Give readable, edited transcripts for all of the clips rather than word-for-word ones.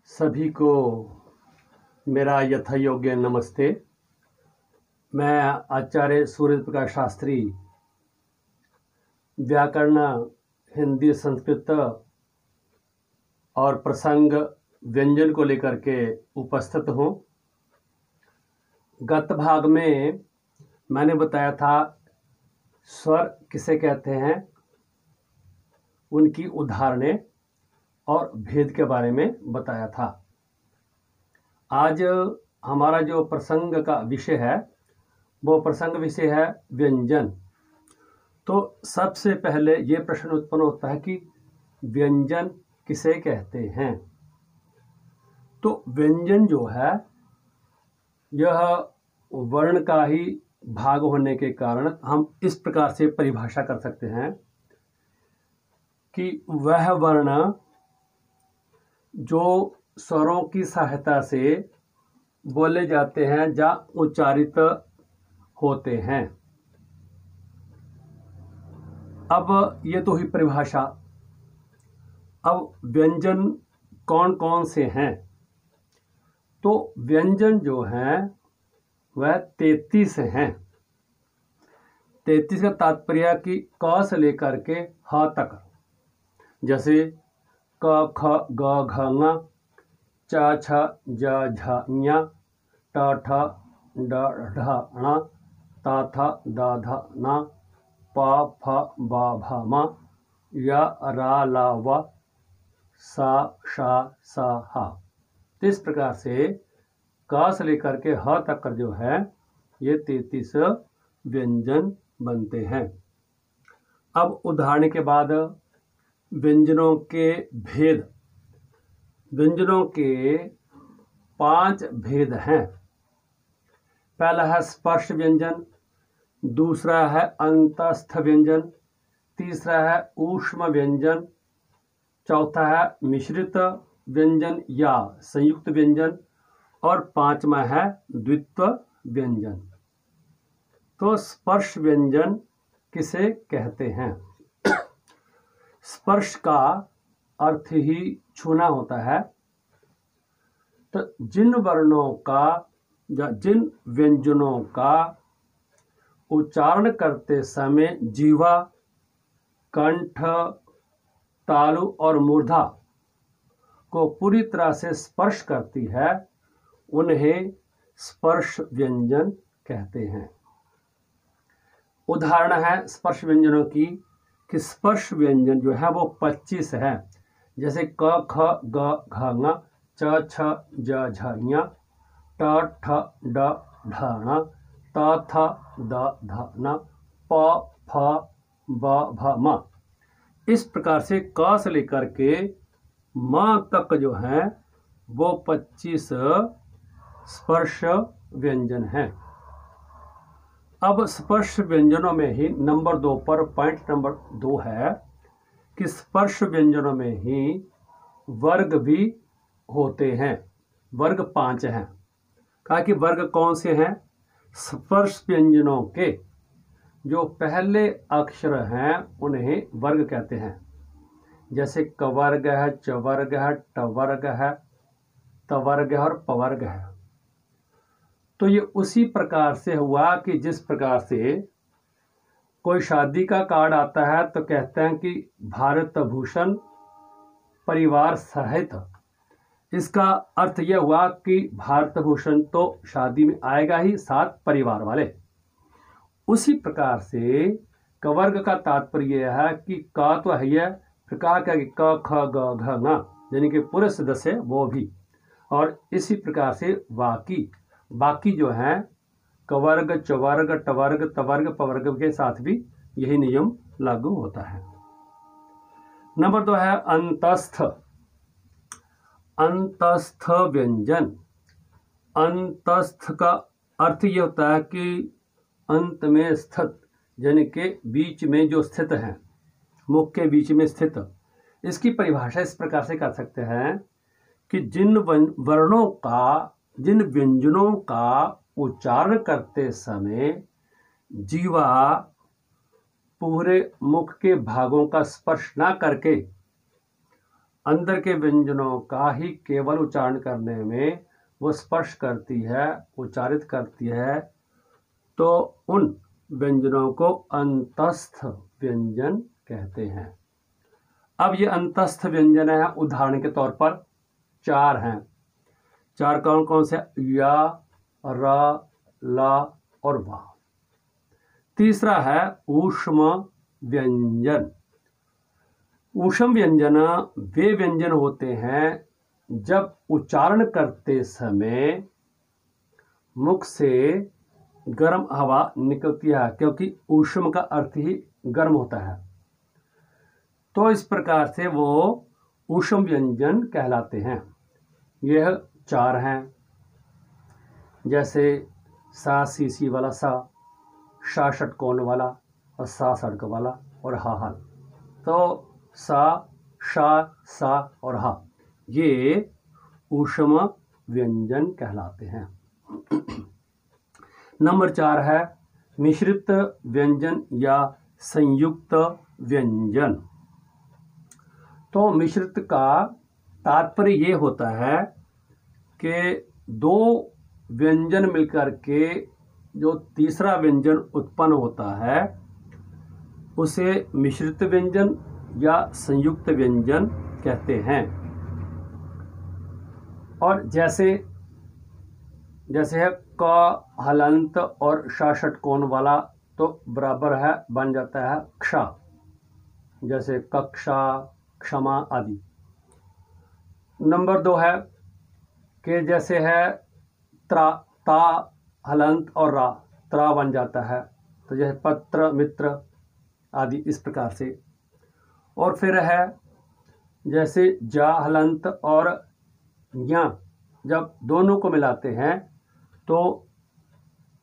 सभी को मेरा यथायोग्य नमस्ते। मैं आचार्य सूर्य प्रकाश शास्त्री व्याकरण, हिंदी, संस्कृत और प्रसंग व्यंजन को लेकर के उपस्थित हूँ। गत भाग में मैंने बताया था स्वर किसे कहते हैं, उनकी उदाहरणें और भेद के बारे में बताया था। आज हमारा जो प्रसंग का विषय है वो प्रसंग विषय है व्यंजन। तो सबसे पहले ये प्रश्न उत्पन्न होता है कि व्यंजन किसे कहते हैं। तो व्यंजन जो है यह वर्ण का ही भाग होने के कारण हम इस प्रकार से परिभाषा कर सकते हैं कि वह वर्ण जो स्वरों की सहायता से बोले जाते हैं या उच्चारित होते हैं। अब ये तो हुई परिभाषा। अब व्यंजन कौन कौन से हैं। तो व्यंजन जो हैं वह 33 हैं। 33 का तात्पर्य कि क से लेकर के ह तक, जैसे क ख ग घ ङ, च छ ज झ ञ, ट ठ ड ढ ण, त थ द ध न, प फ ब भ म, य र ल व, स ष स ह। इस प्रकार से क से लेकर के ह तक का जो है ये 33 व्यंजन बनते हैं। अब उदाहरण के बाद व्यंजनों के भेद। व्यंजनों के 5 भेद हैं। पहला है स्पर्श व्यंजन, दूसरा है अंतस्थ व्यंजन, तीसरा है ऊष्म व्यंजन, चौथा है मिश्रित व्यंजन या संयुक्त व्यंजन, और पांचवा है द्वित्व व्यंजन। तो स्पर्श व्यंजन किसे कहते हैं। स्पर्श का अर्थ ही छूना होता है। तो जिन वर्णों का या जिन व्यंजनों का उच्चारण करते समय जीवा, कंठ, तालु और मूर्धा को पूरी तरह से स्पर्श करती है उन्हें स्पर्श व्यंजन कहते हैं। उदाहरण है स्पर्श व्यंजनों की कि स्पर्श व्यंजन जो है वो 25 है। जैसे क ख ग घ ङ, च छ ज झ ञ, ट ठ ड ढ ण, त थ द ध न, प फ ब भ म। इस प्रकार से क से लेकर के म तक जो है वो 25 स्पर्श व्यंजन हैं। अब स्पर्श व्यंजनों में ही नंबर 2 पर पॉइंट नंबर 2 है कि स्पर्श व्यंजनों में ही वर्ग भी होते हैं। वर्ग 5 हैं। कहा कि वर्ग कौन से हैं। स्पर्श व्यंजनों के जो पहले अक्षर हैं उन्हें वर्ग कहते हैं। जैसे क वर्ग है, च वर्ग है, ट वर्ग है, त वर्ग है और प वर्ग है। तो ये उसी प्रकार से हुआ कि जिस प्रकार से कोई शादी का कार्ड आता है तो कहते हैं कि भारत भूषण परिवार सहित। इसका अर्थ यह हुआ कि भारत भूषण तो शादी में आएगा ही, साथ परिवार वाले। उसी प्रकार से कवर्ग का तात्पर्य यह है कि का तो है, फिर का क्या कि क ख ग घ ङ, यानी कि पूरे सदस्य वो भी। और इसी प्रकार से बाकी जो है कवर्ग, चवर्ग, टवर्ग, तवर्ग, पवर्ग के साथ भी यही नियम लागू होता है। नंबर 2 है अंतस्थ। अंतस्थ व्यंजन। अंतस्थ का अर्थ यह होता है कि अंत में स्थित, यानी के बीच में जो स्थित है, मुख के बीच में स्थित। इसकी परिभाषा इस प्रकार से कर सकते हैं कि जिन वर्णों का, जिन व्यंजनों का उच्चारण करते समय जीवा पूरे मुख के भागों का स्पर्श ना करके अंदर के व्यंजनों का ही केवल उच्चारण करने में वो स्पर्श करती है, उच्चारित करती है, तो उन व्यंजनों को अंतस्थ व्यंजन कहते हैं। अब ये अंतस्थ व्यंजन है, उदाहरण के तौर पर 4 हैं। 4 कौन कौन से? या, र, ला और वा। तीसरा है ऊष्म व्यंजन। ऊष्म व्यंजन वे व्यंजन होते हैं जब उच्चारण करते समय मुख से गर्म हवा निकलती है, क्योंकि ऊष्म का अर्थ ही गर्म होता है, तो इस प्रकार से वो ऊष्म व्यंजन कहलाते हैं। यह 4 हैं, जैसे सा सीसी वाला सा, शा षटकोण वाला और सा सड़क वाला और हा हल। तो सा, शा, सा और हा ये ऊष्म व्यंजन कहलाते हैं। नंबर 4 है मिश्रित व्यंजन या संयुक्त व्यंजन। तो मिश्रित का तात्पर्य ये होता है कि 2 व्यंजन मिलकर के जो तीसरा व्यंजन उत्पन्न होता है उसे मिश्रित व्यंजन या संयुक्त व्यंजन कहते हैं। और जैसे है क हलंत और श षटकोण वाला, तो बराबर है, बन जाता है क्ष, जैसे कक्षा, क्षमा आदि। नंबर 2 है कि जैसे है त्रा, ता हलंत और रा, त्रा बन जाता है, तो जैसे पत्र, मित्र आदि इस प्रकार से। और फिर है जैसे जा हलंत और ज्ञा, जब दोनों को मिलाते हैं तो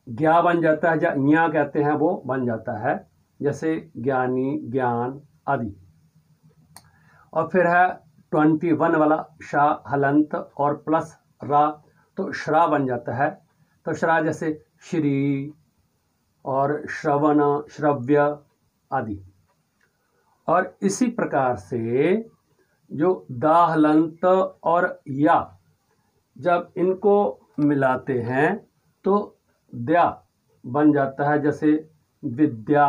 ज्ञा बन जाता है, या ज्ञा कहते हैं वो बन जाता है, जैसे ज्ञानी, ज्ञान आदि। और फिर है 21 वाला शा हलंत और प्लस रा, तो श्रा बन जाता है, तो श्रा जैसे श्री और श्रवण, श्रव्य आदि। और इसी प्रकार से जो दा हलंत और या, जब इनको मिलाते हैं तो द्या बन जाता है, जैसे विद्या,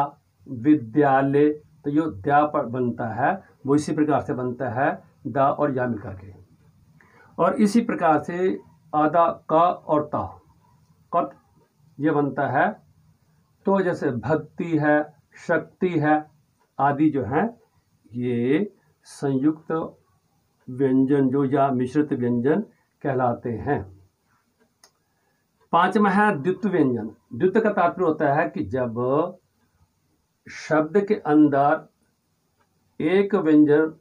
विद्यालय, तो जो द्या पर बनता है वो इसी प्रकार से बनता है, दा और या मिलकर के। और इसी प्रकार से आधा क और ता, कत ये बनता है, तो जैसे भक्ति है, शक्ति है आदि जो है ये संयुक्त व्यंजन जो या मिश्रित व्यंजन कहलाते हैं। 5वां है द्वित्व व्यंजन। द्वित्व का तात्पर्य होता है कि जब शब्द के अंदर एक व्यंजन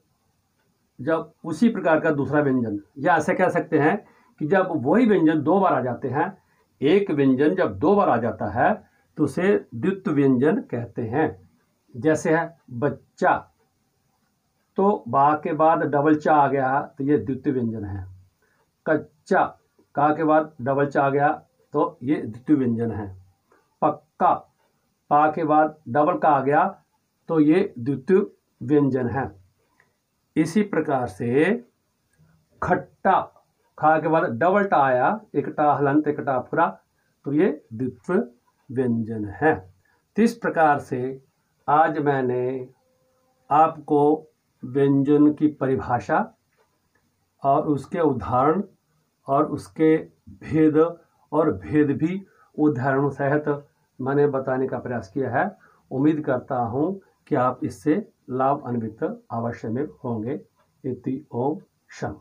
जब उसी प्रकार का दूसरा व्यंजन, या ऐसे कह सकते हैं कि जब वही व्यंजन 2 बार आ जाते हैं, एक व्यंजन जब 2 बार आ जाता है तो उसे द्वित्व व्यंजन कहते हैं। जैसे है बच्चा, तो बा के बाद डबल चा आ गया तो ये द्वित्व व्यंजन है। कच्चा, का के बाद डबल चा आ गया तो ये द्वित्व व्यंजन है। पक्का, पा के बाद डबल का आ गया तो ये द्वित्व व्यंजन है। इसी प्रकार से खट्टा, खा के बाद डबल टा आया, एक टा हलंत एक टा फुरा, तो ये द्वित्व व्यंजन है। तो इस प्रकार से आज मैंने आपको व्यंजन की परिभाषा और उसके उदाहरण और उसके भेद और भेद भी उदाहरणों सहित मैंने बताने का प्रयास किया है। उम्मीद करता हूँ कि आप इससे लाभान्वित अवश्य में होंगे। इति ओम शम।